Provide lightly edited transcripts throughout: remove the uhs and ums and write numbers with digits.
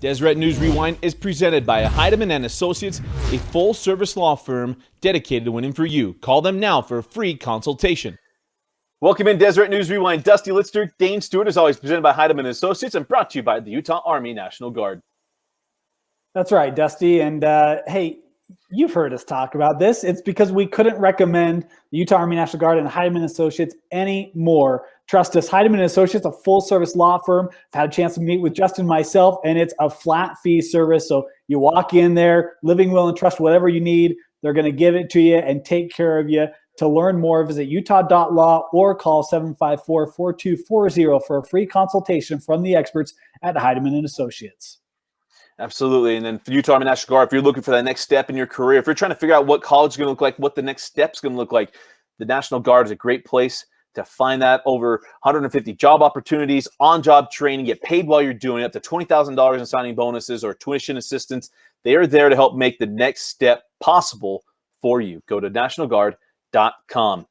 Deseret News Rewind is presented by Heidemann and Associates, a full-service law firm dedicated to winning for you. Call them now for a free consultation. Welcome in Deseret News Rewind. Dusty Litster, Dane, Stewart, as always, presented by Heidemann and Associates and brought to you by the Utah Army National Guard. That's right, Dusty. And hey, you've heard us talk about this. It's because we couldn't recommend the Utah Army National Guard and Heidemann Associates any more. Trust us, Heidemann Associates, a full-service law firm. I've had a chance to meet with Justin and myself, and it's a flat-fee service. So you walk in there, living will and trust whatever you need. They're going to give it to you and take care of you. To learn more, visit utah.law or call 754-4240 for a free consultation from the experts at Heidemann and Associates. Absolutely. And then for Utah Army National Guard, if you're looking for that next step in your career, if you're trying to figure out what college is going to look like, what the next step's going to look like, the National Guard is a great place to find that. Over 150 job opportunities, on-job training, get paid while you're doing it, up to $20,000 in signing bonuses or tuition assistance. They are there to help make the next step possible for you. Go to nationalguard.com.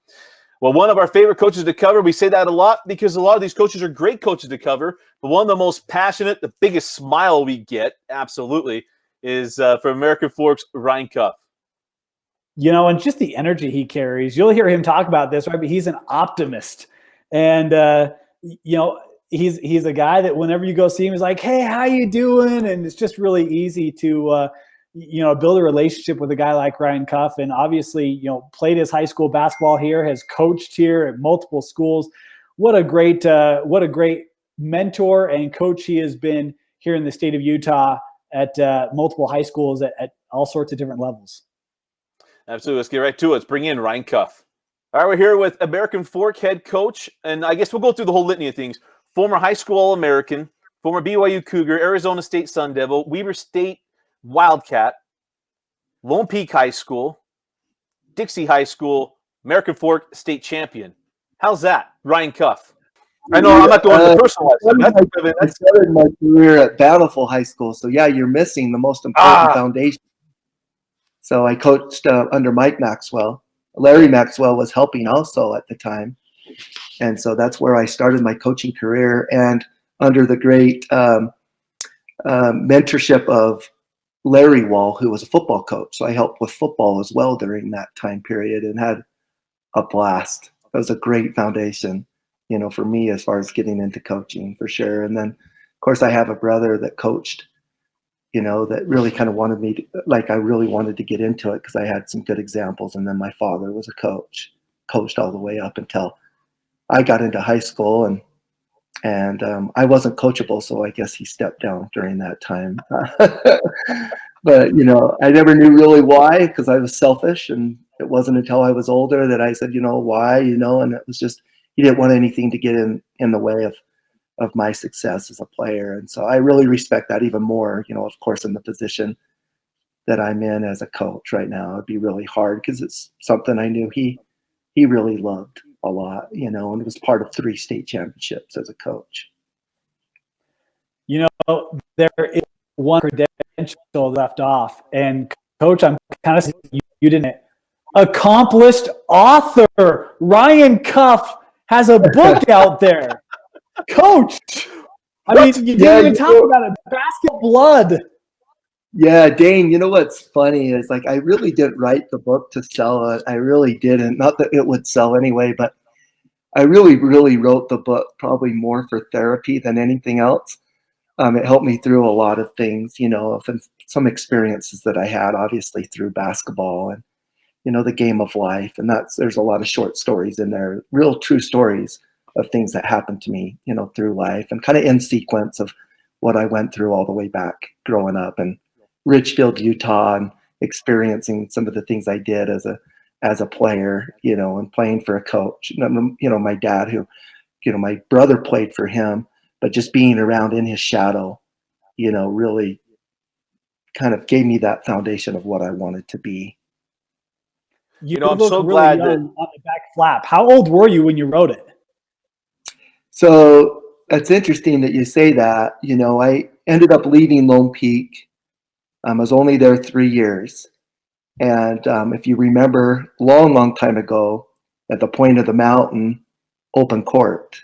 Well, one of our favorite coaches to cover, we say that a lot because a lot of these coaches are great coaches to cover, but one of the most passionate, the biggest smile we get, absolutely, is from American Forks, Ryan Cuff. You know, and just the energy he carries. You'll hear him talk about this, right? But he's an optimist. And, you know, he's a guy that whenever you go see him, he's like, hey, how you doing? And it's just really easy to, you know, build a relationship with a guy like Ryan Cuff. And obviously, you know, played his high school basketball here, has coached here at multiple schools. What a great mentor and coach he has been here in the state of Utah at multiple high schools at all sorts of different levels. Absolutely. Let's get right to it. Let's bring in Ryan Cuff. All right, we're here with American Fork head coach, and I guess we'll go through the whole litany of things. Former high school All-American, former BYU Cougar, Arizona State Sun Devil, Weber State Wildcat, Lone Peak High School, Dixie High School, American Fork State Champion. How's that, Ryan Cuff? I know I'm not going to the personal life. I started my career at Bountiful High School, so yeah, you're missing the most important foundation. So I coached under Mike Maxwell. Larry Maxwell was helping also at the time. And so that's where I started my coaching career. And under the great mentorship of Larry Wall, who was a football coach. So I helped with football as well during that time period and had a blast. That was a great foundation, you know, for me as far as getting into coaching for sure. And then, of course, I have a brother that coached, you know, that really kind of wanted me to, like, I really wanted to get into it because I had some good examples. And then my father was a coach, coached all the way up until I got into high school, and I wasn't coachable. So I guess he stepped down during that time. But, you know, I never knew really why, because I was selfish, and it wasn't until I was older that I said, you know, why, you know, and it was just, he didn't want anything to get in the way of my success as a player. And so I really respect that even more, you know, of course, in the position that I'm in as a coach right now. It'd be really hard because it's something I knew he really loved a lot, you know, and it was part of 3 state championships as a coach. You know, there is one credential left off, and Coach, I'm kind of you didn't. Accomplished author Ryan Cuff has a book out there. Coach, I mean, you didn't even talk about it. Basket Blood. Yeah, Dane, you know what's funny is, like, I really didn't write the book to sell it. I really didn't. Not that it would sell anyway, but I really, really wrote the book probably more for therapy than anything else. It helped me through a lot of things, you know, of some experiences that I had, obviously, through basketball and, you know, the game of life. And there's a lot of short stories in there, real true stories of things that happened to me, you know, through life, and kind of in sequence of what I went through all the way back growing up in Richfield, Utah, and experiencing some of the things I did as a player, you know, and playing for a coach. You know, my dad, who, you know, my brother played for him, but just being around in his shadow, you know, really kind of gave me that foundation of what I wanted to be. You know, I'm so glad that on the back flap. How old were you when you wrote it? So it's interesting that you say that. You know, I ended up leaving Lone Peak. I was only there 3 years. And if you remember, long time ago, at the point of the mountain, open court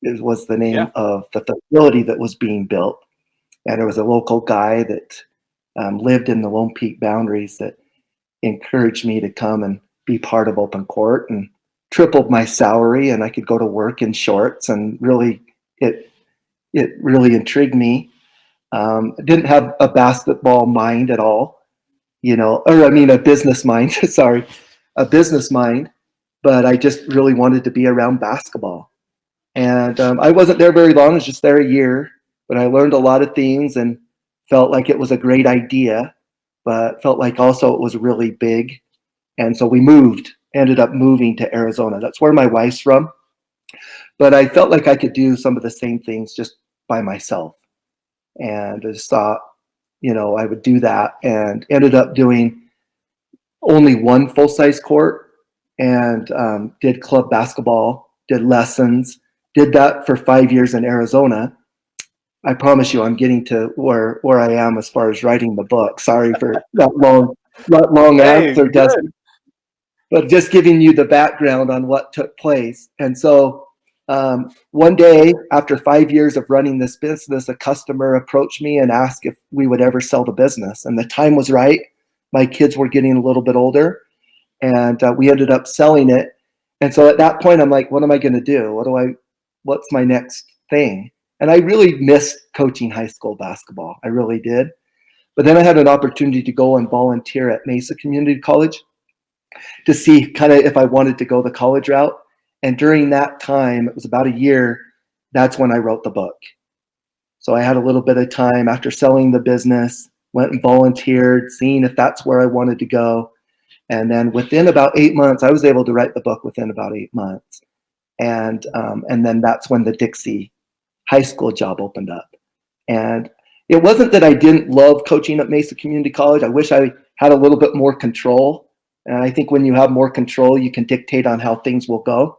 was the name of the facility that was being built. And there was a local guy that lived in the Lone Peak boundaries that encouraged me to come and be part of open court, and tripled my salary, and I could go to work in shorts, and really it really intrigued me. I didn't have a basketball mind at all, a business mind, sorry, a business mind, but I just really wanted to be around basketball. And I wasn't there very long. I was just there a year, but I learned a lot of things and felt like it was a great idea, but felt like also it was really big. And so we ended up moving to Arizona. That's where my wife's from. But I felt like I could do some of the same things just by myself. And I just thought, I would do that, and ended up doing only one full-size court, and did club basketball, did lessons, did that for 5 years in Arizona. I promise you I'm getting to where I am as far as writing the book. Sorry for that long answer, Dustin. But just giving you the background on what took place. And so one day, after 5 years of running this business, a customer approached me and asked if we would ever sell the business. And the time was right. My kids were getting a little bit older, and we ended up selling it. And so at that point, I'm like, what am I going to do? What's my next thing? And I really missed coaching high school basketball. I really did. But then I had an opportunity to go and volunteer at Mesa Community College to see kind of if I wanted to go the college route. And during that time, it was about a year, that's when I wrote the book. So I had a little bit of time after selling the business, went and volunteered, seeing if that's where I wanted to go. And then within about 8 months, I was able to write the book within about 8 months. And then that's when the Dixie high school job opened up. And it wasn't that I didn't love coaching at Mesa Community College. I wish I had a little bit more control. And I think when you have more control, you can dictate on how things will go.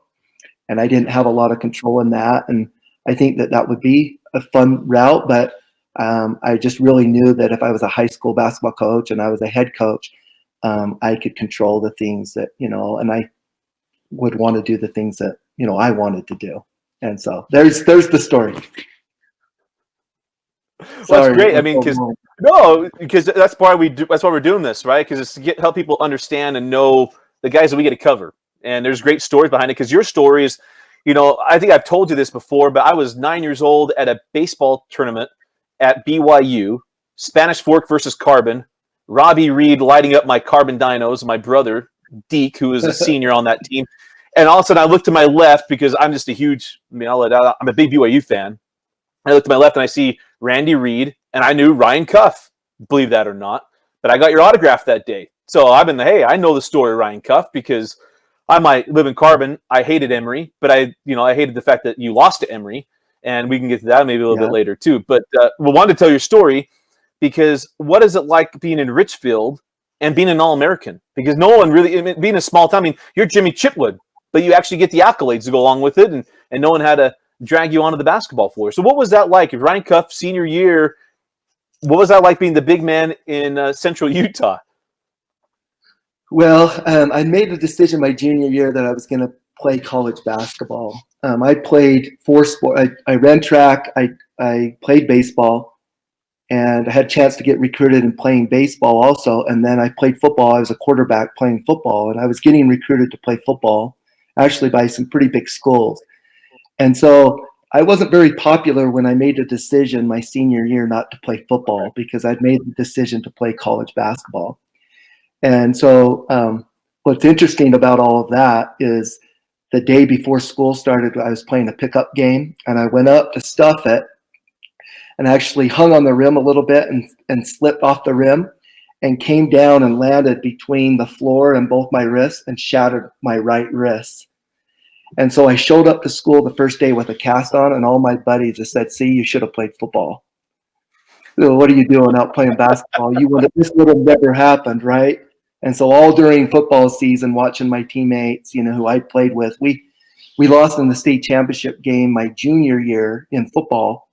And I didn't have a lot of control in that. And I think that would be a fun route. But I just really knew that if I was a high school basketball coach and I was a head coach, I could control the things that, and I would want to do the things that, I wanted to do. And so there's the story. Well, that's great. I mean, because that's why that's why we're doing this, right? Because it's to help people understand and know the guys that we get to cover. And there's great stories behind it. Because your story is, I think I've told you this before, but I was 9 years old at a baseball tournament at BYU, Spanish Fork versus Carbon. Robbie Reed lighting up my Carbon Dinos, my brother Deke, who is a senior on that team. And all of a sudden, I look to my left because I'm just I'm a big BYU fan. I look to my left and I see Randy Reed, and I knew Ryan Cuff, believe that or not. But I got your autograph that day. So I know the story of Ryan Cuff because I might live in Carbon. I hated Emery, but I hated the fact that you lost to Emery. And we can get to that maybe a little bit later too. But we wanted to tell your story because what is it like being in Richfield and being an All-American? Because no one really, being a small town, you're Jimmy Chitwood, but you actually get the accolades to go along with it, and no one had to drag you onto the basketball floor. So what was that like? Ryan Cuff, senior year, what was that like being the big man in Central Utah? Well, I made a decision my junior year that I was going to play college basketball. I played 4 sports. I ran track. I played baseball, and I had a chance to get recruited in playing baseball also. And then I played football. I was a quarterback playing football, and I was getting recruited to play football, actually by some pretty big schools. And so I wasn't very popular when I made a decision my senior year not to play football because I'd made the decision to play college basketball. And so what's interesting about all of that is the day before school started, I was playing a pickup game, and I went up to stuff it and actually hung on the rim a little bit and slipped off the rim and came down and landed between the floor and both my wrists and shattered my right wrist. And so I showed up to school the first day with a cast on, and all my buddies just said, "See, you should have played football. What are you doing out playing basketball? This would have never happened, right?" And so all during football season, watching my teammates, who I played with, we lost in the state championship game my junior year in football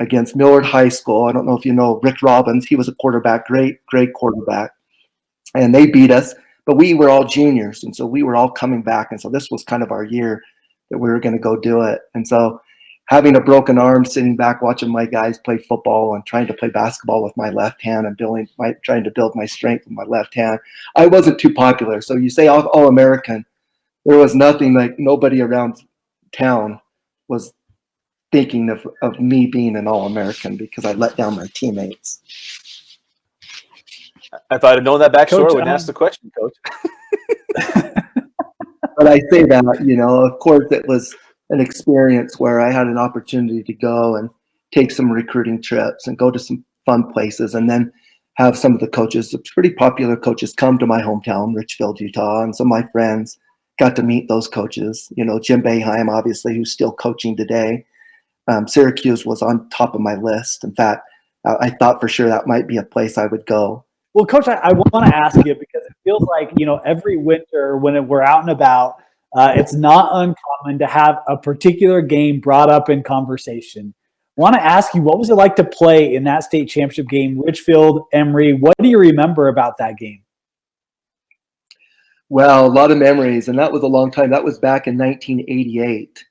against Millard High School. I don't know if you know Rick Robbins. He was a quarterback, great quarterback. And they beat us. But we were all juniors, and so we were all coming back. And so this was kind of our year that we were going to go do it. And so having a broken arm, sitting back watching my guys play football and trying to play basketball with my left hand and trying to build my strength with my left hand. I wasn't too popular. So you say all American, there was nothing, like nobody around town was thinking of me being an All-American because I let down my teammates. If I'd have known that backstory, Coach, I wouldn't ask the question, Coach. But I say that, you know, of course it was an experience where I had an opportunity to go and take some recruiting trips and go to some fun places, and then have some of the coaches, pretty popular coaches, come to my hometown, Richfield, Utah, and some of my friends got to meet those coaches. You know, Jim Boeheim, obviously, who's still coaching today. Syracuse was on top of my list. In fact, I thought for sure that might be a place I would go. Well, Coach, I want to ask you, because it feels like, you know, every winter when we're out and about, it's not uncommon to have a particular game brought up in conversation. I want to ask you, what was it like to play in that state championship game, Richfield, Emery? What do you remember about that game? Well, a lot of memories, and that was a long time. That was back in 1988.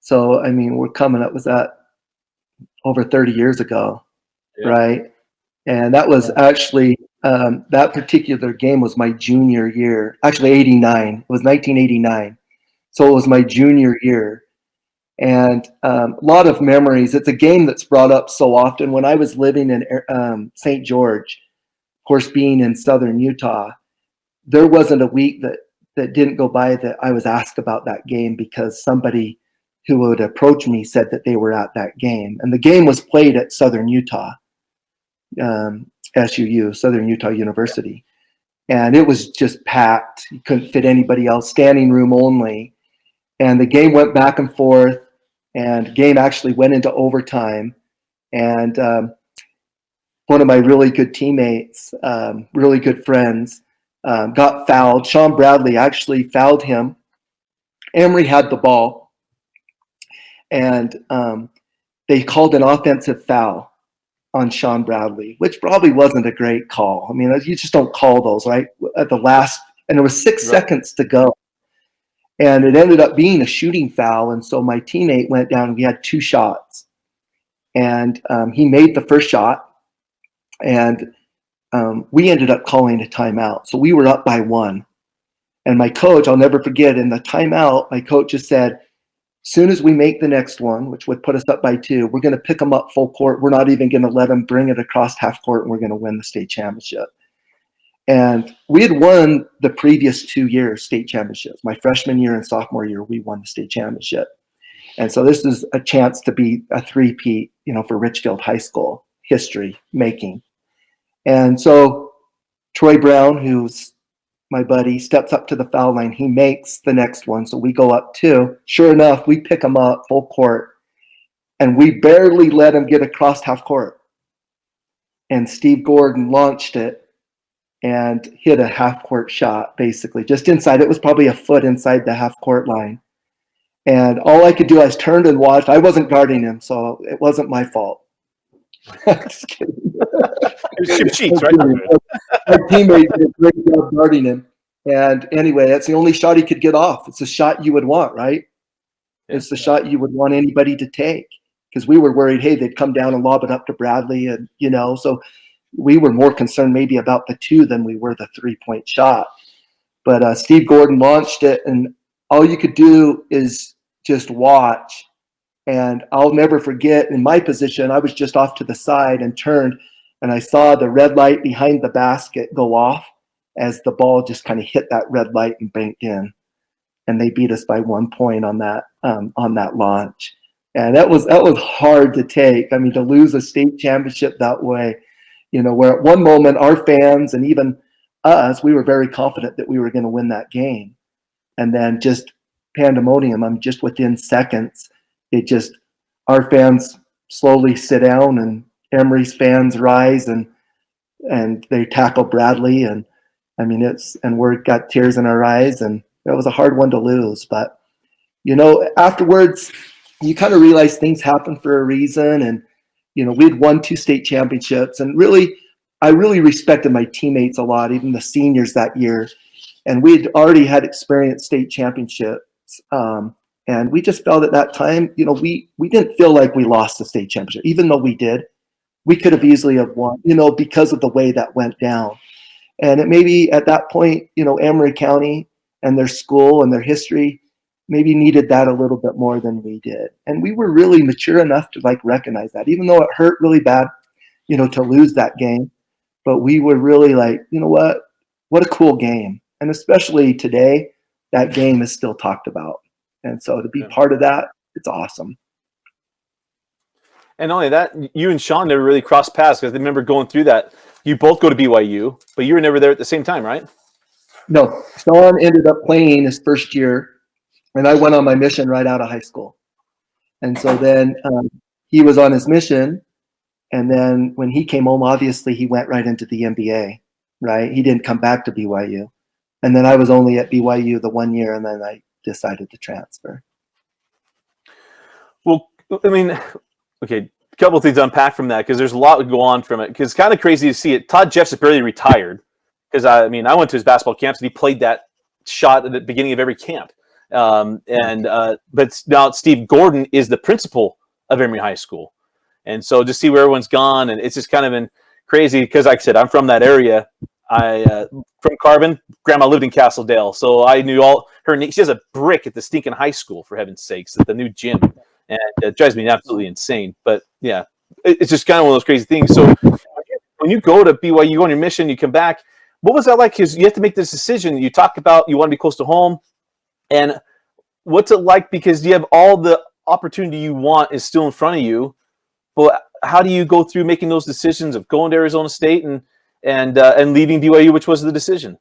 So, I mean, we're coming up with that over 30 years ago, right? And that was actually, that particular game was my junior year. Actually, 89. It was 1989. So it was my junior year. And a lot of memories. It's a game that's brought up so often. When I was living in St. George, of course, being in southern Utah, there wasn't a week that didn't go by that I was asked about that game, because somebody who would approach me said that they were at that game. And the game was played at Southern Utah, SUU, Southern Utah University. And it was just packed. You couldn't fit anybody else, standing room only. And the game went back and forth, and the game actually went into overtime. And one of my really good teammates, really good friends, got fouled. Sean Bradley actually fouled him. Emery had the ball, and they called an offensive foul on Sean Bradley, which probably wasn't a great call. I mean, you just don't call those, right? At the last, and there was 6 seconds to go. And it ended up being a shooting foul. And so my teammate went down, and we had 2 shots. And he made the first shot, and we ended up calling a timeout. So we were up by 1. And my coach, I'll never forget, in the timeout, my coach just said, as soon as we make the next one, which would put us up by 2, we're going to pick them up full court. We're not even going to let them bring it across half court, and we're going to win the state championship. And we had won the previous 2 years state championships. My freshman year and sophomore year, we won the state championship. And so this is a chance to be a three-peat, you know, for Richfield High School history making. And so Troy Brown, who's my buddy, steps up to the foul line. He makes the next one. So we go up 2. Sure enough, we pick him up full court, and we barely let him get across half court. And Steve Gordon launched it and hit a half court shot, basically just inside. It was probably a foot inside the half court line. And all I could do, I turned and watched. I wasn't guarding him, so it wasn't my fault. Just kidding. It was 2 cheats, right? My teammate did a great job guarding him. And anyway, that's the only shot he could get off. It's a shot you would want, right? It's the shot you would want anybody to take, because we were worried, hey, they'd come down and lob it up to Bradley, and you know, so we were more concerned maybe about the 2 than we were the 3-point shot. But Steve Gordon launched it, and all you could do is just watch. And I'll never forget, in my position, I was just off to the side and turned, and I saw the red light behind the basket go off as the ball just kind of hit that red light and banked in. And they beat us by 1 point on that launch. And that was hard to take. I mean, to lose a state championship that way, you know, where at one moment our fans and even us, we were very confident that we were going to win that game. And then just pandemonium, just within seconds, our fans slowly sit down, and Emery's fans rise, and they tackle Bradley. And I mean, we're got tears in our eyes, and it was a hard one to lose. But, you know, afterwards, you kind of realize things happen for a reason. And, you know, we'd won 2 state championships, and I really respected my teammates a lot, even the seniors that year. And we'd already had experienced state championships And we just felt at that time, we didn't feel like we lost the state championship, even though we did. We could have easily have won, because of the way that went down. And it maybe at that point, Emery County and their school and their history maybe needed that a little bit more than we did. And we were really mature enough to recognize that, even though it hurt really bad, to lose that game. But we were really like, what a cool game. And especially today, that game is still talked about. And so to be part of that, it's awesome. And not only that, you and Sean never really crossed paths, because I remember going through that. You both go to BYU, but you were never there at the same time, right? No, Sean ended up playing his first year, and I went on my mission right out of high school. And so then he was on his mission, and then when he came home, obviously he went right into the NBA, right? He didn't come back to BYU. And then I was only at BYU the 1 year, and then I decided to transfer. Well, I mean, okay, a couple of things to unpack from that, because there's a lot to go on from it. Because it's kind of crazy to see it. Todd Jeffs barely retired, because I went to his basketball camps and he played that shot at the beginning of every camp. But now Steve Gordon is the principal of Emery High School, and so just see where everyone's gone, and it's just kind of been crazy. Because, like I said, I'm from that area. From Carbon. Grandma lived in Castledale, so I knew all her. She has a brick at the stinking high school, for heaven's sakes, at the new gym, and it drives me absolutely insane. But yeah, it's just kind of one of those crazy things. So when you go to BYU, you go on your mission, you come back. What was that like? Because you have to make this decision. You talk about you want to be close to home, and what's it like? Because you have all the opportunity you want is still in front of you. But how do you go through making those decisions of going to Arizona State and leaving BYU, which was the decision?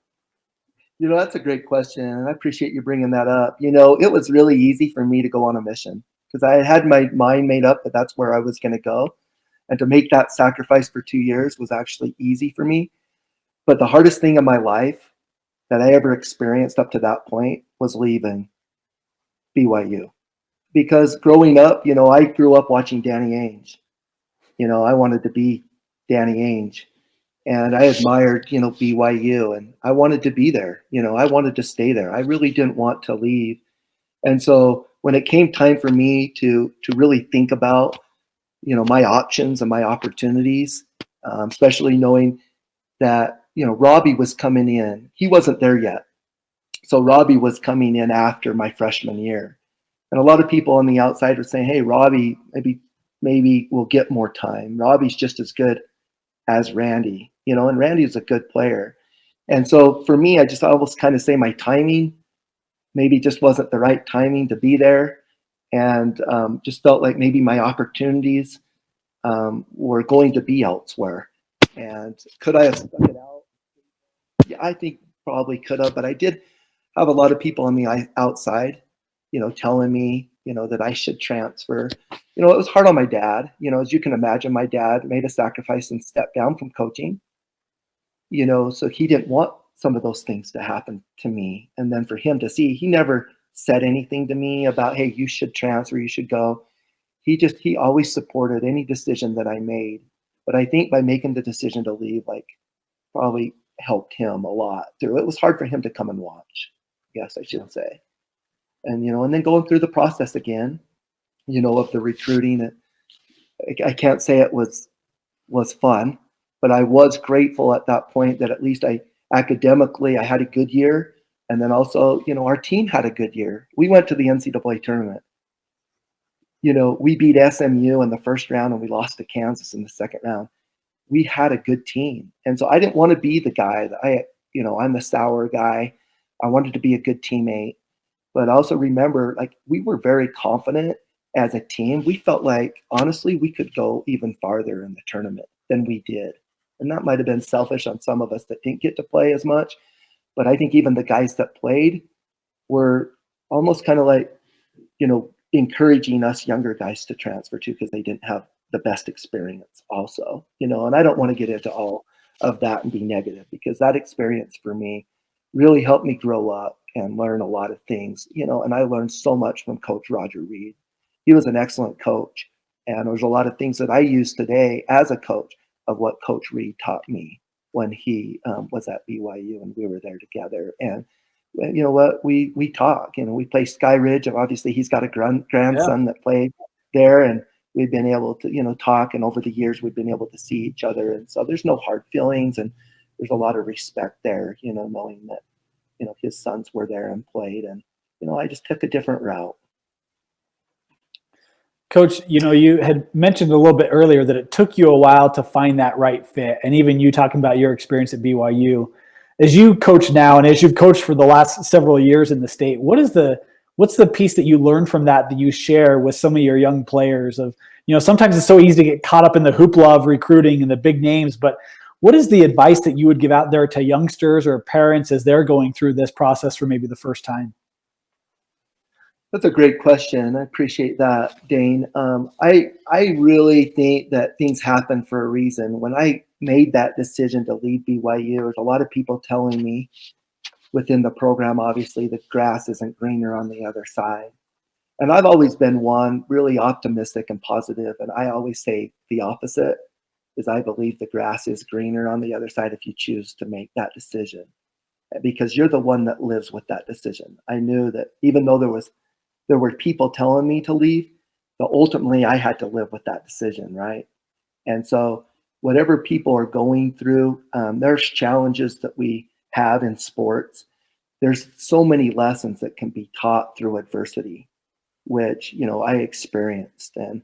That's a great question, and I appreciate you bringing that up. It was really easy for me to go on a mission, because I had my mind made up that that's where I was going to go. And to make that sacrifice for 2 years was actually easy for me. But the hardest thing in my life that I ever experienced up to that point was leaving BYU. Because growing up, I grew up watching Danny Ainge. I wanted to be Danny Ainge. And I admired, BYU, and I wanted to be there. I wanted to stay there. I really didn't want to leave. And so when it came time for me to really think about, my options and my opportunities, especially knowing that, Robbie was coming in. He wasn't there yet. So Robbie was coming in after my freshman year. And a lot of people on the outside were saying, hey, Robbie, maybe we'll get more time. Robbie's just as good as Randy, and Randy is a good player. And so for me, I just almost kind of say my timing maybe just wasn't the right timing to be there. And just felt like maybe my opportunities were going to be elsewhere. And could I have stuck it out? Yeah, I think probably could have, but I did have a lot of people on the outside, telling me, that I should transfer. It was hard on my dad. As you can imagine, my dad made a sacrifice and stepped down from coaching, so he didn't want some of those things to happen to me. And then for him to see, he never said anything to me about, hey, you should transfer, you should go. He always supported any decision that I made. But I think by making the decision to leave, probably helped him a lot through. It was hard for him to come and watch, yes, I should say. And, and then going through the process again, of the recruiting. I can't say it was fun, but I was grateful at that point that at least academically I had a good year. And then also, our team had a good year. We went to the NCAA tournament. We beat SMU in the first round and we lost to Kansas in the second round. We had a good team. And so I didn't want to be the guy that I'm the sour guy. I wanted to be a good teammate. But I also remember, we were very confident as a team. We felt like, honestly, we could go even farther in the tournament than we did. And that might have been selfish on some of us that didn't get to play as much. But I think even the guys that played were almost kind of encouraging us younger guys to transfer too, because they didn't have the best experience also, and I don't want to get into all of that and be negative, because that experience for me really helped me grow up and learn a lot of things, and I learned so much from Coach Roger Reed. He was an excellent coach, and there's a lot of things that I use today as a coach of what Coach Reed taught me when he was at BYU and we were there together. And you know what, we talk. You know, we play Sky Ridge, and obviously he's got a grandson that played there, and we've been able to, you know, talk. And over the years, we've been able to see each other, and so there's no hard feelings, and there's a lot of respect there. You know, knowing that, you know, his sons were there and played, and you know, I just took a different route. Coach, you know, you had mentioned a little bit earlier that it took you a while to find that right fit. And even you talking about your experience at BYU, as you coach now and as you've coached for the last several years in the state, what's the piece that you learned from that you share with some of your young players? Of, you know, sometimes it's so easy to get caught up in the hoopla of recruiting and the big names, but what is the advice that you would give out there to youngsters or parents as they're going through this process for maybe the first time? That's a great question. I appreciate that, Dane. I really think that things happen for a reason. When I made that decision to leave BYU, there's a lot of people telling me within the program, obviously, the grass isn't greener on the other side. And I've always been one really optimistic and positive, and I always say the opposite, is I believe the grass is greener on the other side if you choose to make that decision, because you're the one that lives with that decision. I knew that even though there were people telling me to leave, but ultimately I had to live with that decision, right? And so whatever people are going through, there's challenges that we have in sports. There's so many lessons that can be taught through adversity, which, you know, I experienced. And,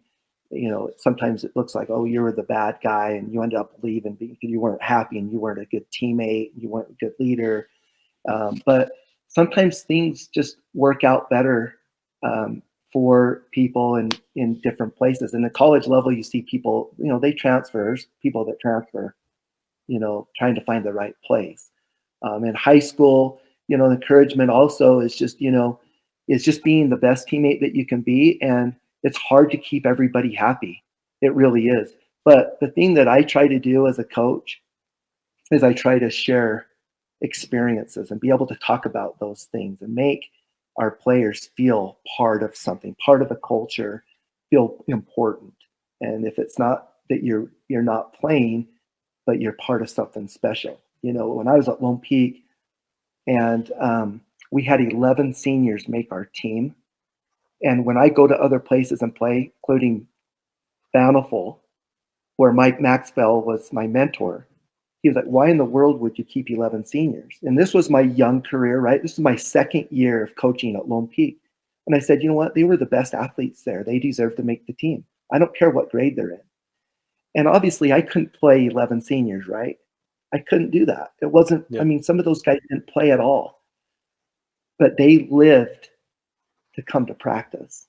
you know, sometimes it looks like, oh, you were the bad guy and you ended up leaving because you weren't happy and you weren't a good teammate, you weren't a good leader. But sometimes things just work out better for people in different places. In the college level, you see people, you know, people that transfer, you know, trying to find the right place. In high school, you know, the encouragement also is just, you know, is just being the best teammate that you can be. And it's hard to keep everybody happy. It really is. But the thing that I try to do as a coach is I try to share experiences and be able to talk about those things and make our players feel part of something, part of the culture, feel important. And if it's not that you're not playing, but you're part of something special. You know, when I was at Lone Peak and we had 11 seniors make our team. And when I go to other places and play, including Bountiful, where Mike Maxwell was my mentor, he was like, why in the world would you keep 11 seniors? And this was my young career, right? This is my second year of coaching at Lone Peak. And I said, you know what? They were the best athletes there. They deserve to make the team. I don't care what grade they're in. And obviously I couldn't play 11 seniors, right? I couldn't do that. It wasn't, I mean, some of those guys didn't play at all, but they lived to come to practice.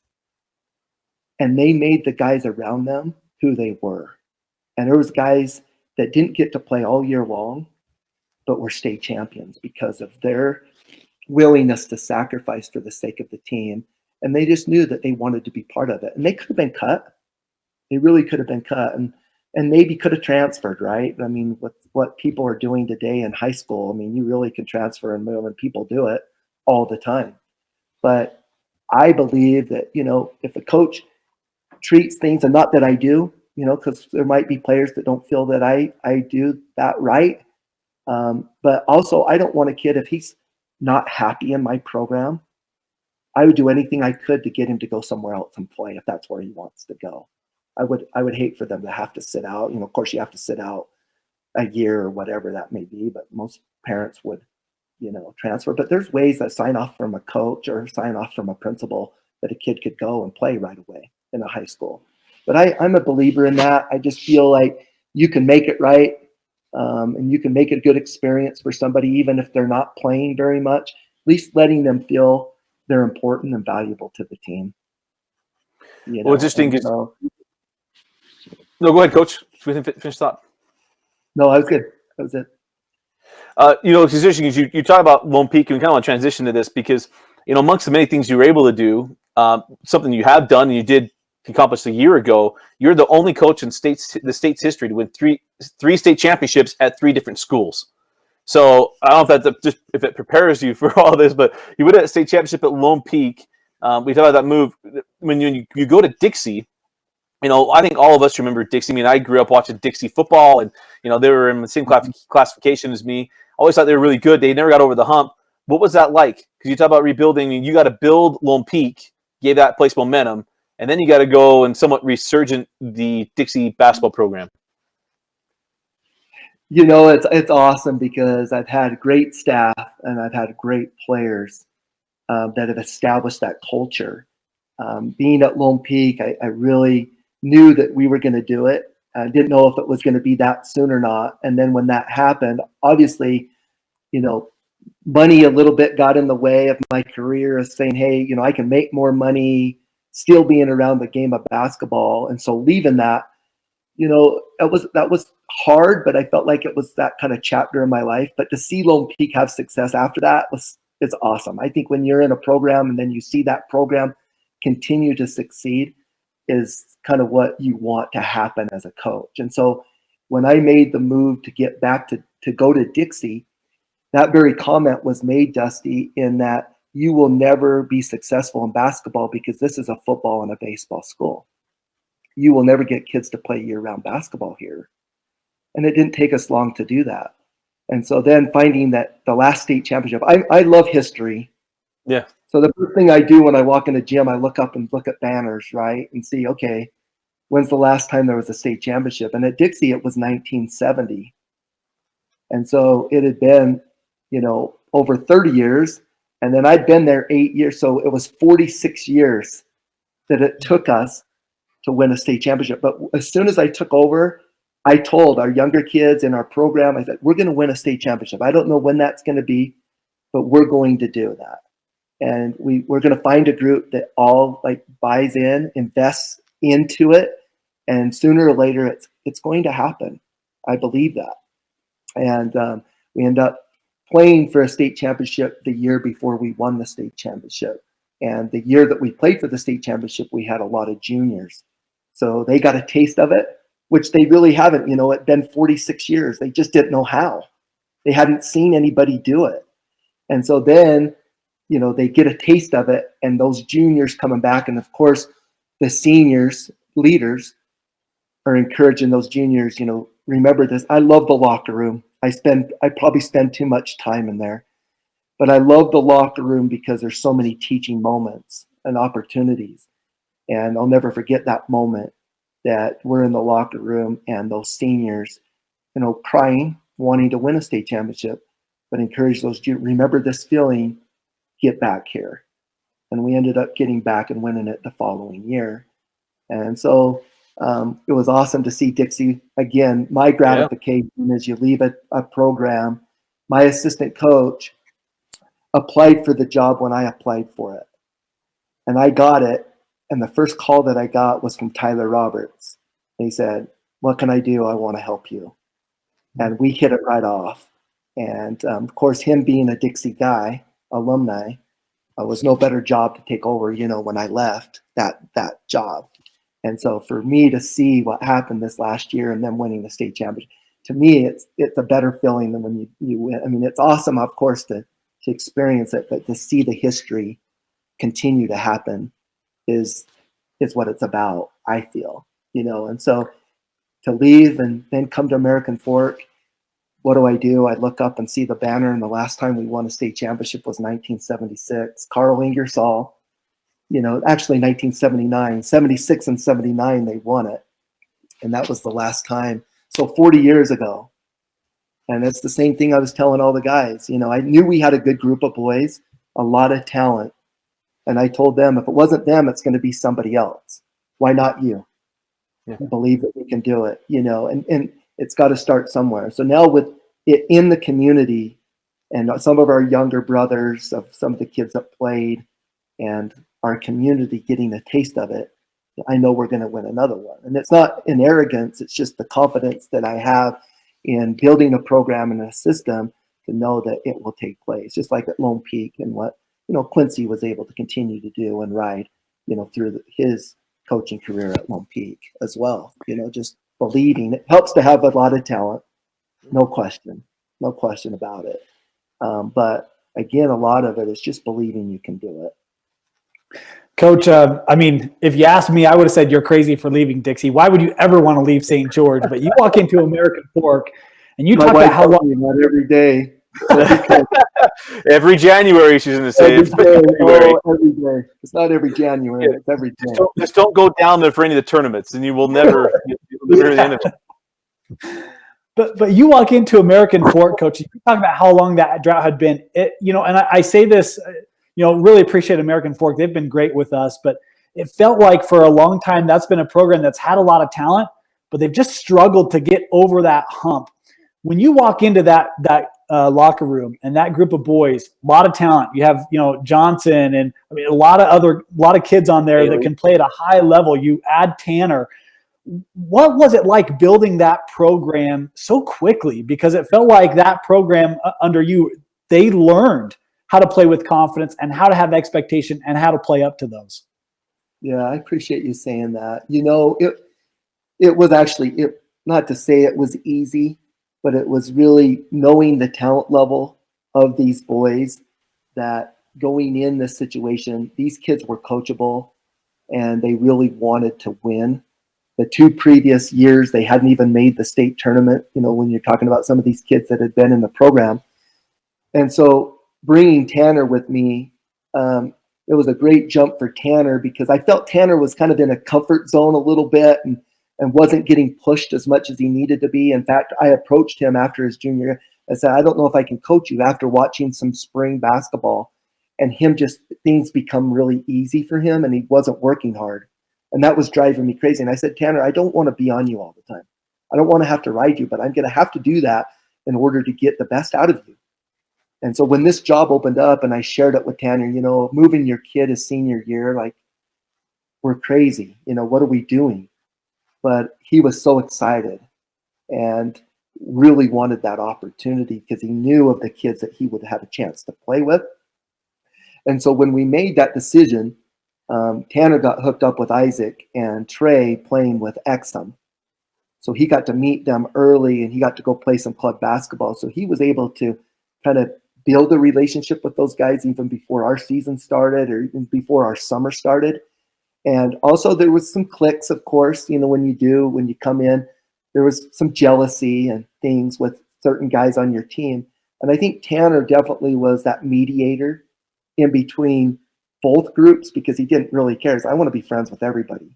And they made the guys around them who they were. And there was guys that didn't get to play all year long, but were state champions because of their willingness to sacrifice for the sake of the team. And they just knew that they wanted to be part of it. And they could have been cut. They really could have been cut and maybe could have transferred, right? I mean, with what people are doing today in high school, I mean, you really can transfer and move, and people do it all the time. But I believe that, you know, if a coach treats things, and not that I do, you know, because there might be players that don't feel that I do that right. But also, I don't want a kid, if he's not happy in my program, I would do anything I could to get him to go somewhere else and play if that's where he wants to go. I would hate for them to have to sit out. You know, of course, you have to sit out a year or whatever that may be, but most parents would, you know, transfer. But there's ways that sign off from a coach or sign off from a principal that a kid could go and play right away in a high school. But I'm a believer in that. I just feel like you can make it right, and you can make it a good experience for somebody, even if they're not playing very much, at least letting them feel they're important and valuable to the team. You know? Well, interesting. No, go ahead, Coach. Finish thought. No, I was good. That was it. You know, it's interesting because you talk about Lone Peak, and we kind of want to transition to this because, you know, amongst the many things you were able to do, something you have done and you did accomplish a year ago, you're the only coach in the state's history to win three state championships at 3 different schools. So I don't know if that's if it prepares you for all this, but you win a state championship at Lone Peak. We talked about that move when you go to Dixie. You know, I think all of us remember Dixie. I mean, I grew up watching Dixie football, and you know they were in the same classification as me. I always thought they were really good. They never got over the hump. What was that like? Because you talk about rebuilding, and you got to build Lone Peak, gave that place momentum, and then you got to go and somewhat resurgent the Dixie basketball program. You know, it's awesome because I've had great staff and I've had great players that have established that culture. Being at Lone Peak, I really knew that we were going to do it. I didn't know if it was going to be that soon or not. And then when that happened, obviously, you know, money a little bit got in the way of my career of saying, hey, you know, I can make more money still being around the game of basketball. And so leaving that, you know, that was hard, but I felt like it was that kind of chapter in my life. But to see Lone Peak have success after that it's awesome. I think when you're in a program and then you see that program continue to succeed is kind of what you want to happen as a coach. And so when I made the move to get back to go to Dixie, that very comment was made, Dusty, in that you will never be successful in basketball because this is a football and a baseball school. You will never get kids to play year-round basketball here. And it didn't take us long to do that. And so then finding that the last state championship, I love history. Yeah. So the first thing I do when I walk in the gym, I look up and look at banners, right? And see, okay, when's the last time there was a state championship? And at Dixie, it was 1970. And so it had been, you know, over 30 years. And then I'd been there 8 years. So it was 46 years that it took us to win a state championship. But as soon as I took over, I told our younger kids in our program, I said, we're going to win a state championship. I don't know when that's going to be, but we're going to do that. And we're going to find a group that all like buys in, invests into it. And sooner or later, it's going to happen. I believe that. And we end up playing for a state championship the year before we won the state championship. And the year that we played for the state championship, we had a lot of juniors. So they got a taste of it, which they really haven't. You know, it's been 46 years. They just didn't know how. They hadn't seen anybody do it. And so then, you know, they get a taste of it, and those juniors coming back. And of course, the seniors, leaders, are encouraging those juniors, you know, remember this. I love the locker room. I probably spend too much time in there, but I love the locker room because there's so many teaching moments and opportunities. And I'll never forget that moment that we're in the locker room and those seniors, you know, crying, wanting to win a state championship, but encourage those juniors, remember this feeling, get back here. And we ended up getting back and winning it the following year. And so it was awesome to see Dixie. Again, my gratification is you leave a program. My assistant coach applied for the job when I applied for it. And I got it. And the first call that I got was from Tyler Roberts. He said, what can I do? I want to help you. And we hit it right off. And of course, him being a Dixie guy, alumni, was no better job to take over, you know, when I left that job. And so for me to see what happened this last year and then winning the state championship, to me, it's a better feeling than when you win. I mean, it's awesome, of course, to experience it, but to see the history continue to happen is what it's about, I feel, you know. And so to leave and then come to American Fork, what do? I look up and see the banner, and the last time we won a state championship was 1976. Carl Ingersoll, you know, actually 1979, 76 and 79, they won it. And that was the last time. So 40 years ago. And it's the same thing I was telling all the guys. You know, I knew we had a good group of boys, a lot of talent. And I told them, if it wasn't them, it's going to be somebody else. Why not you? Yeah. Believe that we can do it, you know, and it's got to start somewhere. So now with it in the community and some of our younger brothers, of some of the kids that played, and our community getting a taste of it, I know we're going to win another one. And it's not an arrogance. It's just the confidence that I have in building a program and a system to know that it will take place, just like at Lone Peak and what, you know, Quincy was able to continue to do and ride, you know, through his coaching career at Lone Peak as well. You know, just believing. It helps to have a lot of talent, no question about it. But again, a lot of it is just believing you can do it. Coach, I mean, if you asked me, I would have said you're crazy for leaving Dixie. Why would you ever want to leave St. George? But you walk into American Fork and you talk about how long that every day. Every January, she's going to say. Every day. February. Oh, every day. It's not every January. It's every day. Just don't go down there for any of the tournaments, and you will never, you'll never hear the end of it. But you walk into American Fork, Coach. You talk about how long that drought had been. And I say this, really appreciate American Fork. They've been great with us, but it felt like for a long time that's been a program that's had a lot of talent, but they've just struggled to get over that hump. When you walk into that locker room and that group of boys, a lot of talent. You have Johnson and a lot of kids on there that can play at a high level. You add Tanner. What was it like building that program so quickly? Because it felt like that program under you, they learned how to play with confidence and how to have expectation and how to play up to those. Yeah, I appreciate you saying that. It was actually, not to say it was easy, but it was really knowing the talent level of these boys, that going in this situation, these kids were coachable and they really wanted to win. The 2 previous years, they hadn't even made the state tournament, when you're talking about some of these kids that had been in the program. And so bringing Tanner with me, it was a great jump for Tanner because I felt Tanner was kind of in a comfort zone a little bit and wasn't getting pushed as much as he needed to be. In fact, I approached him after his junior year. I said, I don't know if I can coach you, after watching some spring basketball and things become really easy for him and he wasn't working hard. And that was driving me crazy. And I said, Tanner, I don't want to be on you all the time. I don't want to have to ride you, but I'm going to have to do that in order to get the best out of you. And so when this job opened up and I shared it with Tanner, moving your kid his senior year, like, we're crazy. What are we doing? But he was so excited and really wanted that opportunity because he knew of the kids that he would have a chance to play with. And so when we made that decision, Tanner got hooked up with Isaac and Trey playing with Exum. So he got to meet them early and he got to go play some club basketball. So he was able to kind of build a relationship with those guys even before our season started or even before our summer started. And also there was some cliques, of course, when you come in, there was some jealousy and things with certain guys on your team. And I think Tanner definitely was that mediator in between both groups because he didn't really care. I want to be friends with everybody.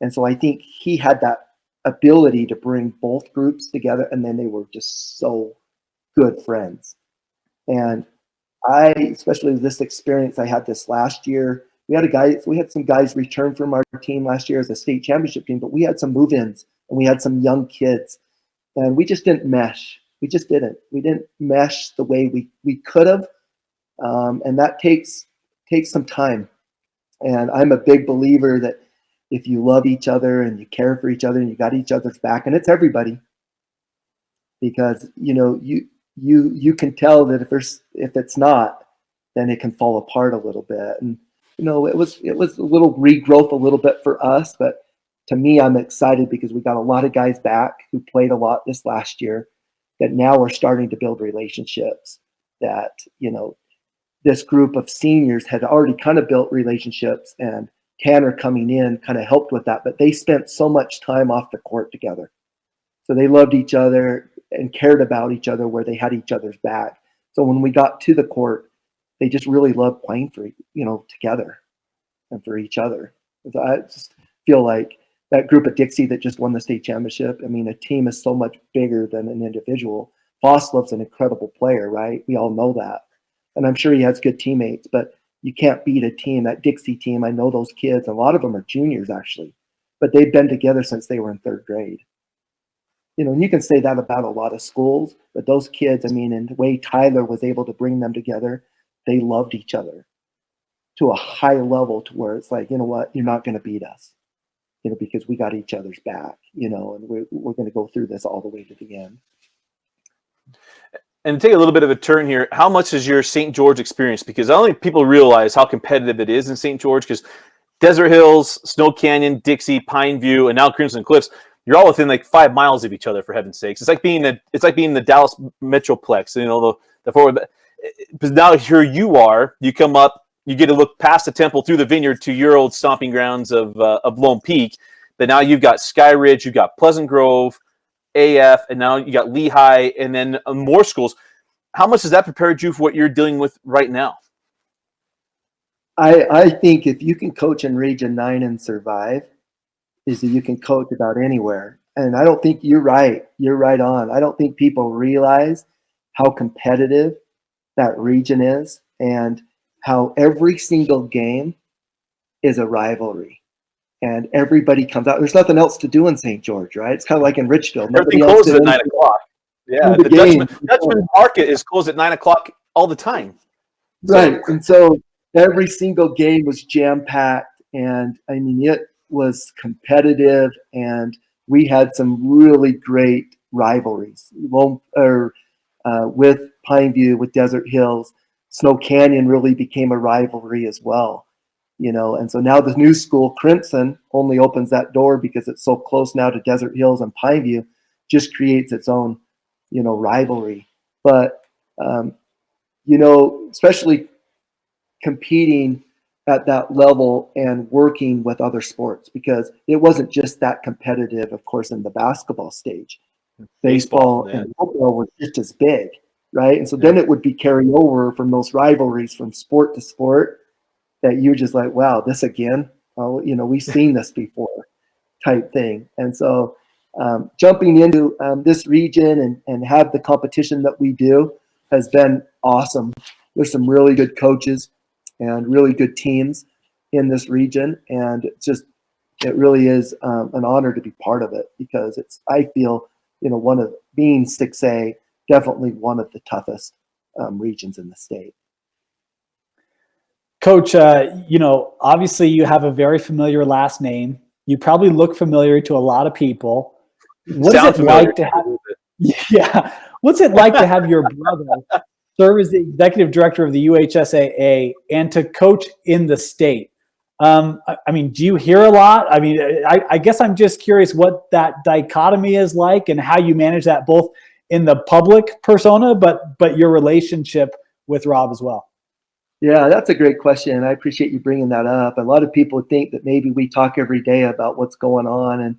And so I think he had that ability to bring both groups together, and then they were just so good friends. And especially with this experience I had this last year, we had some guys return from our team last year as a state championship team, but we had some move-ins and we had some young kids and we just didn't mesh. We just didn't. We didn't mesh the way we could have. And that takes some time. And I'm a big believer that if you love each other and you care for each other and you got each other's back, and it's everybody, because you can tell that if it's not, then it can fall apart a little bit. And it was a little regrowth a little bit for us, but to me, I'm excited because we got a lot of guys back who played a lot this last year that now we're starting to build relationships that, this group of seniors had already kind of built relationships, and Tanner coming in kind of helped with that, but they spent so much time off the court together. So they loved each other and cared about each other where they had each other's back. So when we got to the court, they just really loved playing for, together and for each other. So I just feel like that group at Dixie that just won the state championship, a team is so much bigger than an individual. Voslov's an incredible player, right? We all know that. And I'm sure he has good teammates, but you can't beat a team. That Dixie team, I know those kids. A lot of them are juniors, actually. But they've been together since they were in 3rd grade. And you can say that about a lot of schools, but those kids, and the way Tyler was able to bring them together, they loved each other to a high level to where it's like, you know what, you're not going to beat us, because we got each other's back, and we're going to go through this all the way to the end. And to take a little bit of a turn here, how much is your St. George experience? Because I don't think people realize how competitive it is in St. George, because Desert Hills, Snow Canyon, Dixie, Pine View, and now Crimson Cliffs, you're all within like 5 miles of each other, for heaven's sakes. It's like being the Dallas Metroplex, the forward. But now here you are, you come up, you get to look past the temple through the vineyard to your old stomping grounds of Lone Peak. But now you've got Sky Ridge, you've got Pleasant Grove, AF, and now you got Lehigh, and then more schools. How much has that prepared you for what you're dealing with right now? I think if you can coach in Region 9 and survive, is that you can coach about anywhere. And I don't think you're right. You're right on. I don't think people realize how competitive that region is and how every single game is a rivalry. And everybody comes out. There's nothing else to do in St. George, right? It's kind of like in Richfield. Everything Nobody else closes did at 9 o'clock. Yeah, the the game. Dutchman Market is closed at 9 o'clock all the time. Right. And so every single game was jam-packed. And, I mean, it was competitive. And we had some really great rivalries. With Pineview, with Desert Hills. Snow Canyon really became a rivalry as well. And so now the new school, Crimson, only opens that door because it's so close now to Desert Hills and Pineview, just creates its own, rivalry. But, especially competing at that level and working with other sports, because it wasn't just that competitive, of course, in the basketball stage. Baseball and football were just as big, right? And so then it would be carry over from those rivalries from sport to sport, that you're just like, wow, this again? Well, we've seen this before type thing. And so jumping into this region and have the competition that we do has been awesome. There's some really good coaches and really good teams in this region. And it really is an honor to be part of it, because I feel, one of being 6A, definitely one of the toughest regions in the state. Coach, obviously you have a very familiar last name. You probably look familiar to a lot of people. What's it like to have your brother serve as the executive director of the UHSAA and to coach in the state? Do you hear a lot? I guess I'm just curious what that dichotomy is like and how you manage that both in the public persona, but your relationship with Rob as well. Yeah, that's a great question. I appreciate you bringing that up. A lot of people think that maybe we talk every day about what's going on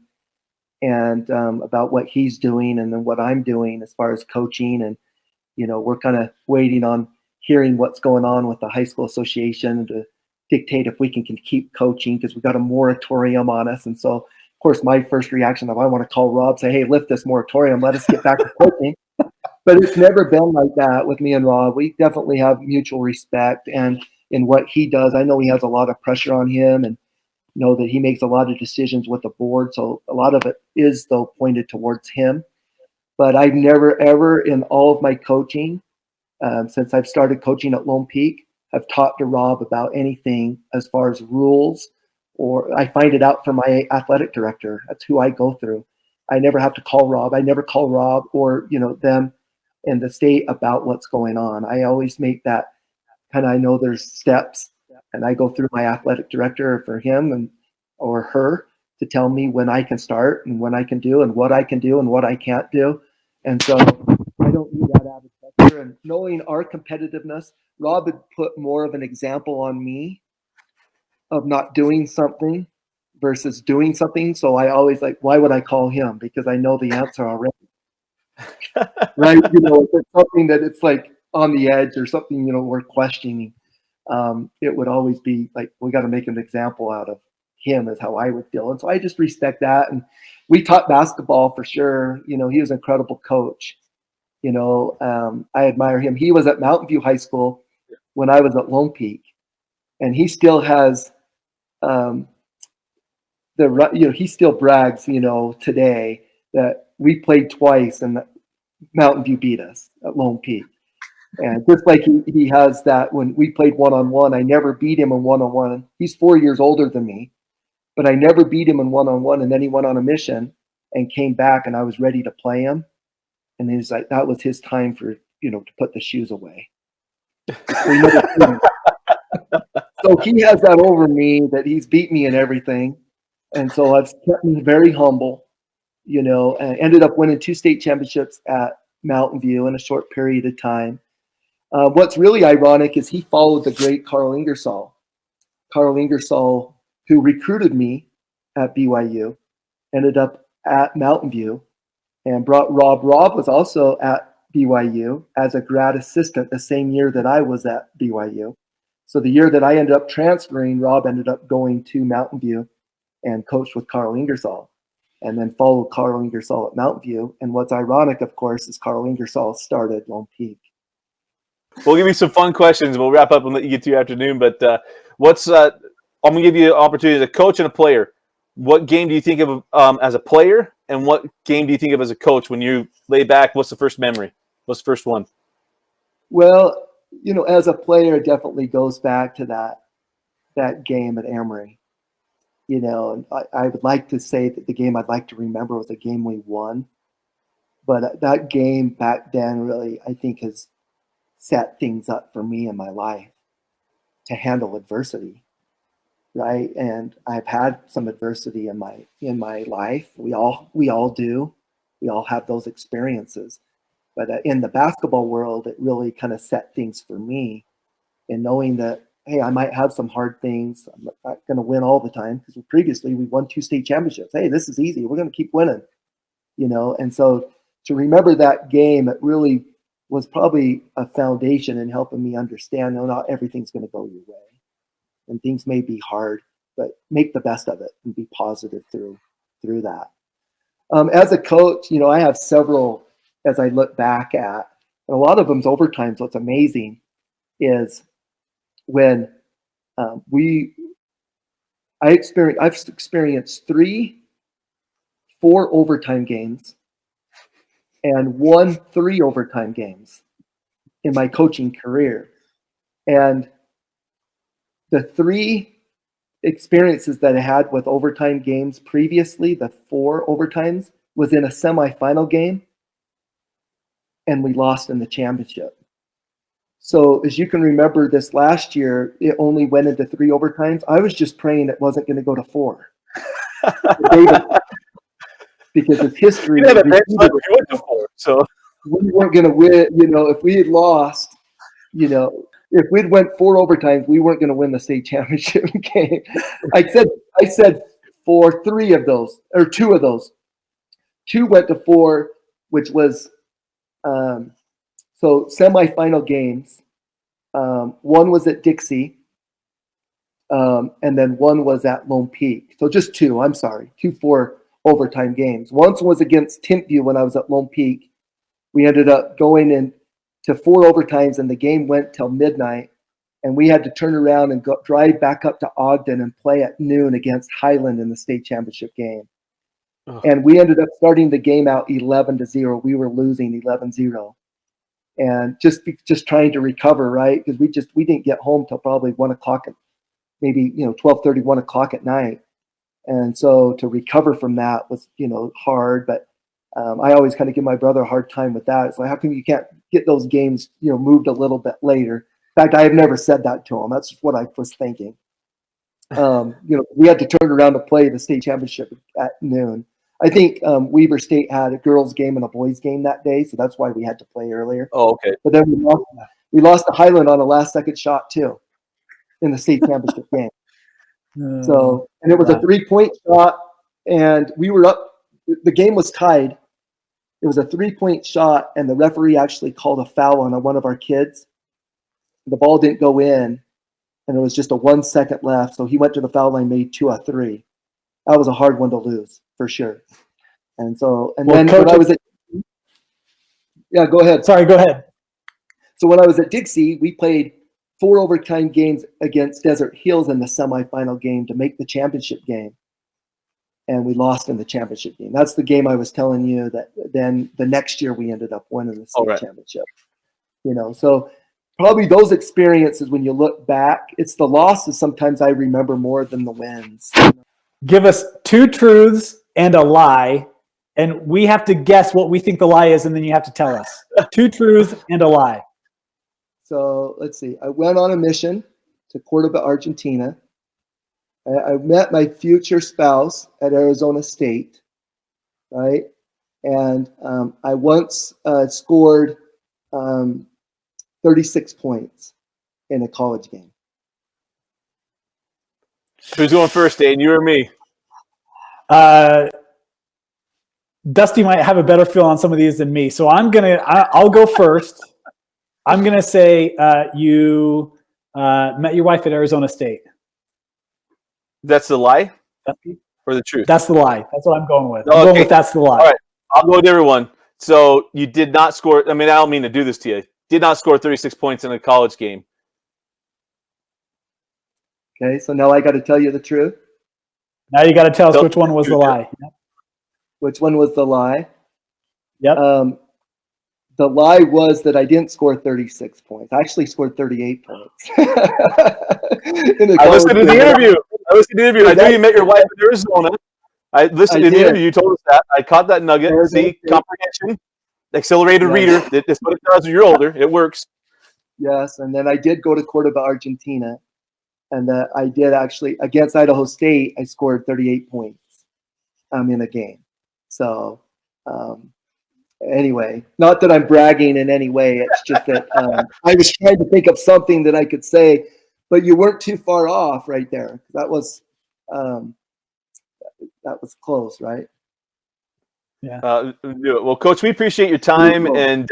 and about what he's doing and then what I'm doing as far as coaching. And, we're kind of waiting on hearing what's going on with the high school association to dictate if we can keep coaching, because we've got a moratorium on us. And so, of course, my first reaction is I want to call Rob, say, hey, lift this moratorium, let us get back to coaching. But it's never been like that with me and Rob. We definitely have mutual respect, and in what he does, I know he has a lot of pressure on him, and know that he makes a lot of decisions with the board. So a lot of it is, though, pointed towards him. But I've never, ever in all of my coaching, since I've started coaching at Lone Peak, have talked to Rob about anything as far as rules, or I find it out from my athletic director. That's who I go through. I never have to call Rob. I never call Rob or, them in the state about what's going on. I always make that kind of, I know there's steps, and I go through my athletic director for him or her to tell me when I can start and when I can do and what I can do and what I can't do. And so I don't need that added pressure. And knowing our competitiveness, Rob had put more of an example on me of not doing something versus doing something. So I always why would I call him? Because I know the answer already. Right? If it's something that it's on the edge or something, we're questioning, it would always be we got to make an example out of him, is how I would feel. And so I just respect that. And we taught basketball for sure. He was an incredible coach. I admire him. He was at Mountain View High School when I was at Lone Peak, and he still has he still brags, today that we played twice and Mountain View beat us at Lone Peak. And just like he has that when we played one-on-one, I never beat him in one-on-one. He's 4 years older than me, but I never beat him in one-on-one. And then he went on a mission and came back, and I was ready to play him. And he's like, that was his time for, to put the shoes away. So he has that over me, that he's beat me in everything. And so I've kept me very humble, and ended up winning 2 state championships at Mountain View in a short period of time. What's really ironic is he followed the great Carl Ingersoll. Carl Ingersoll, who recruited me at BYU, ended up at Mountain View and brought Rob. Rob was also at BYU as a grad assistant the same year that I was at BYU. So the year that I ended up transferring, Rob ended up going to Mountain View and coached with Carl Ingersoll, and then followed Carl Ingersoll at Mountain View. And what's ironic, of course, is Carl Ingersoll started Lone Peak. We'll give you some fun questions. We'll wrap up and let you get to your afternoon. But I'm going to give you an opportunity as a coach and a player. What game do you think of as a player, and what game do you think of as a coach when you lay back? What's the first memory? What's the first one? Well, as a player, it definitely goes back to that game at Emery. And I would like to say that the game I'd like to remember was a game we won. But that game back then really, I think, has set things up for me in my life to handle adversity, right? And I've had some adversity in my life. We all do. We all have those experiences. But in the basketball world, it really kind of set things for me in knowing that, hey, I might have some hard things. I'm not going to win all the time because previously we won 2 state championships. Hey, this is easy. We're going to keep winning, And so to remember that game, it really was probably a foundation in helping me understand, no, not everything's going to go your way. And things may be hard, but make the best of it and be positive through that. As a coach, I have several as I look back at, and a lot of them's overtime. So what's amazing is when I've experienced 4 overtime games and 3 overtime games in my coaching career. And the 3 experiences that I had with overtime games previously, the 4 overtimes, was in a semifinal game, and we lost in the championship. So as you can remember, this last year, it only went into 3 overtimes. I was just praying it wasn't going to go to 4. Because it's history. You went to 4, so we weren't going to win. If we had lost, if we'd went 4 overtimes, we weren't going to win the state championship game. I said for 3 of those, or 2 of those. 2 went to 4, which was so semifinal games. One was at Dixie, and then one was at Lone Peak. So just 2. I'm sorry, 2 4 overtime games. Once was against Timpview when I was at Lone Peak. We ended up going into 4 overtimes, and the game went till midnight. And we had to turn around and drive back up to Ogden and play at noon against Highland in the state championship game. Oh. And we ended up starting the game out 11-0. We were losing 11-0. And just trying to recover, right? Because we didn't get home till probably 1 o'clock, maybe 12:30, 1 o'clock at night. And so to recover from that was hard. But I always kind of give my brother a hard time with that. It's like, how come you can't get those games moved a little bit later? In fact, I have never said that to him. That's what I was thinking. We had to turn around to play the state championship at noon. I think Weber State had a girls' game and a boys' game that day, so that's why we had to play earlier. Oh, okay. But then we lost to Highland on a last-second shot too in the state championship game. So, and it was a 3-point shot, and we were up. The game was tied. It was a 3-point shot, and the referee actually called a foul on one of our kids. The ball didn't go in, and it was just a 1 second left. So he went to the foul line, made 2 of 3. That was a hard one to lose for sure. And so, then Coach, when I was go ahead. Sorry, go ahead. So when I was at Dixie, we played 4 overtime games against Desert Hills in the semifinal game to make the championship game. And we lost in the championship game. That's the game I was telling you that then the next year we ended up winning the state championship. So probably those experiences, when you look back, it's the losses sometimes I remember more than the wins. Give us 2 truths and a lie, and we have to guess what we think the lie is, and then you have to tell us. 2 truths and a lie. So let's see. I went on a mission to Cordoba, Argentina. I met my future spouse at Arizona State, right? And I once scored 36 points in a college game. Who's going first, Dane? You or me? Dusty might have a better feel on some of these than me. So I'll go first. I'm going to say you met your wife at Arizona State. That's the lie or the truth? That's the lie. That's what I'm going with. Oh, I'm going okay. with that's the lie. All right. I'll go with everyone. So you did not score. I mean, I don't mean to do this to you. Did not score 36 points in a college game. Okay, so now I got to tell you the truth. Now you got to tell us which one was the lie. Which one was the lie? Yep. The lie was that I didn't score 36 points. I actually scored 38 points. I listened to the interview. I knew you met your wife in Arizona. I listened to the interview. You told us that. I caught that nugget. See, comprehension, accelerated reader. That's what it does when you're older. It works. Yes, and then I did go to Cordoba, Argentina, and I did actually against Idaho State. I scored 38 points in a game. So anyway, not that I'm bragging in any way. It's just that I was trying to think of something that I could say, but you weren't too far off right there. That was close, right? Yeah. Well, Coach, we appreciate your time and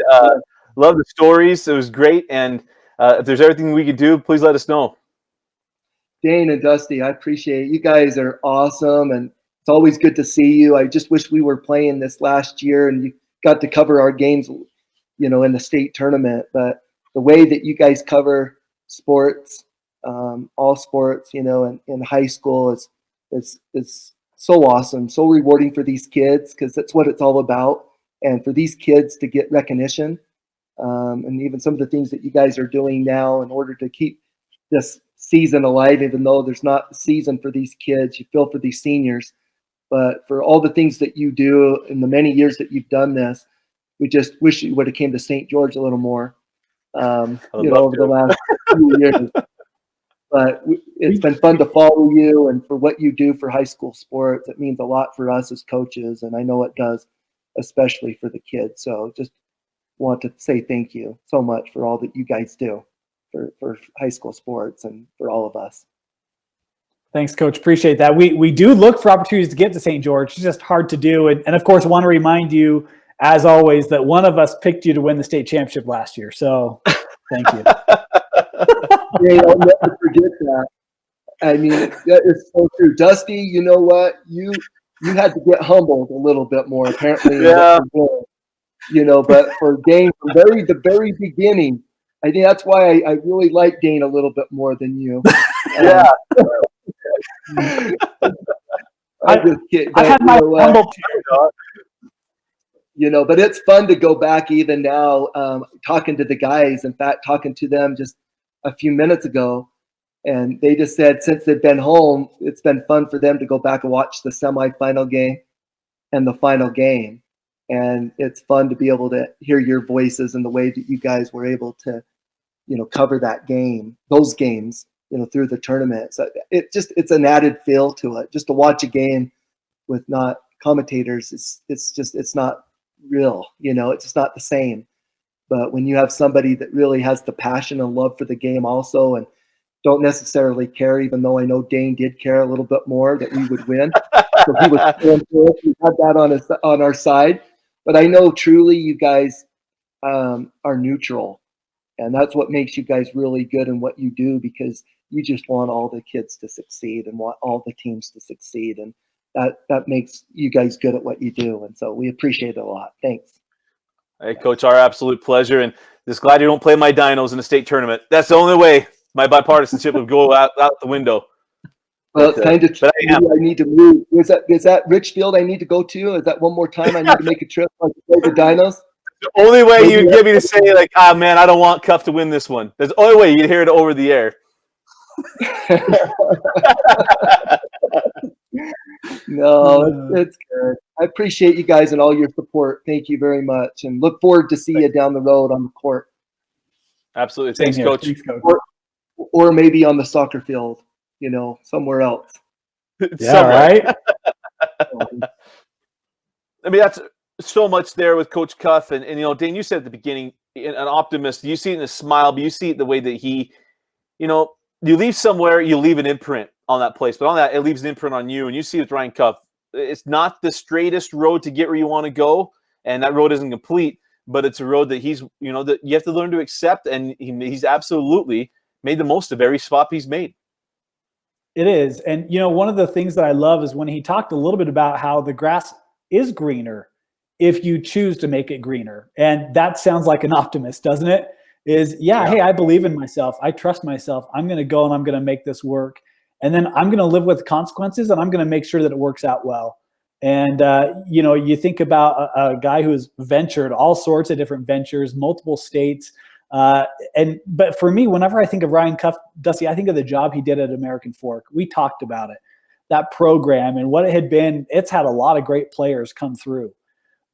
love the stories. It was great. And if there's everything we could do, please let us know. Dane and Dusty, I appreciate it. You guys are awesome, and it's always good to see you. I just wish we were playing this last year and you got to cover our games, in the state tournament. But the way that you guys cover sports, all sports, in high school is so awesome, so rewarding for these kids because that's what it's all about. And for these kids to get recognition, and even some of the things that you guys are doing now in order to keep this season alive, even though there's not a season for these kids, you feel for these seniors. But for all the things that you do in the many years that you've done this, we just wish you would have came to St. George a little more, over the last few years. But it's been fun to follow you and for what you do for high school sports. It means a lot for us as coaches, and I know it does, especially for the kids. So just want to say thank you so much for all that you guys do for high school sports and for all of us. Thanks, Coach. Appreciate that. We do look for opportunities to get to St. George. It's just hard to do. And of course, want to remind you, as always, that one of us picked you to win the state championship last year. So thank you. Yeah, I'll never forget that. I mean, that is so true. Dusty, you know what? You had to get humbled a little bit more, apparently. Yeah. But for Dane, from the very beginning, I think that's why I really like Dane a little bit more than you. Yeah. I just kidding. I had my humble but it's fun to go back even now, talking to the guys. In fact, talking to them just a few minutes ago, and they just said since they've been home, it's been fun for them to go back and watch the semifinal game and the final game. And it's fun to be able to hear your voices and the way that you guys were able to, cover those games, through the tournament. So it's an added feel to it. Just to watch a game with not commentators, it's not real, it's just not the same. But when you have somebody that really has the passion and love for the game also, and don't necessarily care, even though I know Dane did care a little bit more that we would win. So he was we had that on our side. But I know truly you guys are neutral. And that's what makes you guys really good in what you do, because you just want all the kids to succeed and want all the teams to succeed. And that makes you guys good at what you do. And so we appreciate it a lot. Thanks. Hey, Coach, our absolute pleasure. And just glad you don't play my Dinos in the state tournament. That's the only way my bipartisanship would go out the window. Well, it's kind of true. I need to move. Is that Richfield I need to go to? Is that one more time I need to make a trip like to play the Dinos? The only way you'd get me to say, like, man, I don't want Cuff to win this one. There's the only way you'd hear it over the air. No, it's good. I appreciate you guys and all your support. Thank you very much. And look forward to see you down the road on the court. Absolutely. Thanks, Coach. Thanks, Coach. Or maybe on the soccer field, somewhere else. Yeah, right? I mean, that's so much there with Coach Cuff. And Dane, you said at the beginning, an optimist, you see it in his smile, but you see it the way that he, you leave somewhere, you leave an imprint on that place. But on that, it leaves an imprint on you. And you see with Ryan Cuff, it's not the straightest road to get where you want to go, and that road isn't complete, but it's a road that he's, that you have to learn to accept, and he's absolutely made the most of every swap he's made. It is. And, one of the things that I love is when he talked a little bit about how the grass is greener if you choose to make it greener. And that sounds like an optimist, doesn't it? Hey, I believe in myself. I trust myself. I'm going to go and I'm going to make this work. And then I'm going to live with consequences, and I'm going to make sure that it works out well. And, you think about a guy who has ventured all sorts of different ventures, multiple states. But for me, whenever I think of Ryan Cuff, Dusty, I think of the job he did at American Fork. We talked about it, that program and what it had been. It's had a lot of great players come through,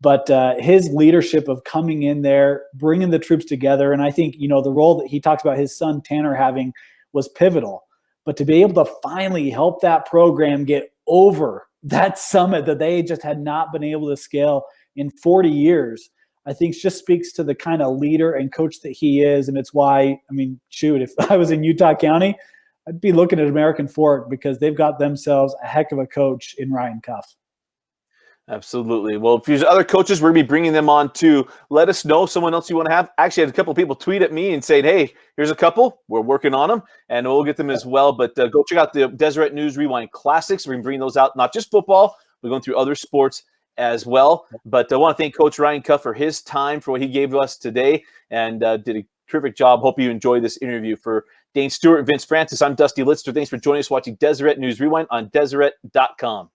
but his leadership of coming in there, bringing the troops together. And I think, the role that he talks about his son Tanner having was pivotal, but to be able to finally help that program get over that summit that they just had not been able to scale in 40 years, I think just speaks to the kind of leader and coach that he is. And it's why, if I was in Utah County, I'd be looking at American Fork because they've got themselves a heck of a coach in Ryan Cuff. Absolutely. Well, if there's other coaches, we're going to be bringing them on too. Let us know someone else you want to have. Actually, I had a couple of people tweet at me and say, hey, here's a couple. We're working on them, and we'll get them as well. But go check out the Deseret News Rewind Classics. We're going to bring those out, not just football. We're going through other sports as well. But I want to thank Coach Ryan Cuff for his time, for what he gave us today, and did a terrific job. Hope you enjoyed this interview. For Dane, Stewart, Vince Francis, I'm Dusty Litster. Thanks for joining us watching Deseret News Rewind on Deseret.com.